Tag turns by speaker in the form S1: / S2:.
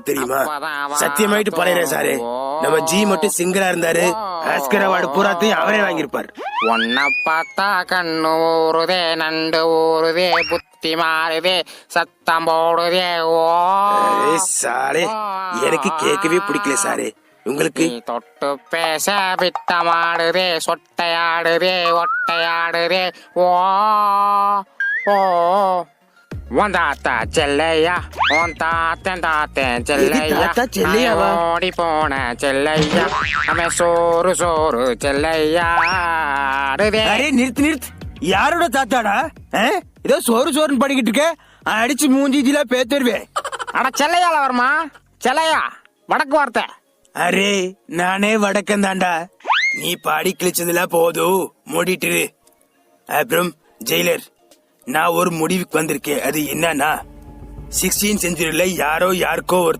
S1: தெரியுமா? சத்தியமாயிட்டு பழைய சாரு, நம்ம ஜி மட்டும் சிங்கரா இருந்தாரு, ஆஸ்கர் அவார்டு பூராத்தையும் அவரே வாங்கியிருப்பார்.
S2: ஒன்ன பார்த்தா கண்ணு ஊறுதே, நண்டு ஊறுதே, புத்தி மாறுதே, சத்தம் போடுதே. ஓ
S1: சாரே, எனக்கு கேட்கவே பிடிக்கல சாரு. உங்களுக்கு
S2: நீ தொட்டு பேச விட்டமாடுதே, சொட்டையாடுதே, ஒட்டையாடுதே. ஓ ஓ உன் தாத்தா செல்லையா, உன் தாத்தன் செல்லையா,
S1: தாத்தா செல்லையாவா?
S2: ஓடி போன செல்லையா, அவன் சோறு சோறு செல்லையா.
S1: அரே நிறுத்து, யாரோட தாத்தாடா? ஏதோ சோறுன்னு படிக்கிட்டு இருக்க, அடிச்சு மூஞ்சில பேத்துருவேன்.
S2: அட செல்லையால வருமா? செல்லையா வடக்கு வார்த்தை.
S1: அரே நானே வடக்கன் தாண்டா. நீ பாடி கிழிச்சதுல போதும், மூடிட்டு. அப்புறம் ஜெயிலர், நான் ஒரு முடிவுக்கு வந்திருக்கேன். அது என்னன்னா, 16th செஞ்சுரியில யாரோ யாருக்கோ ஒரு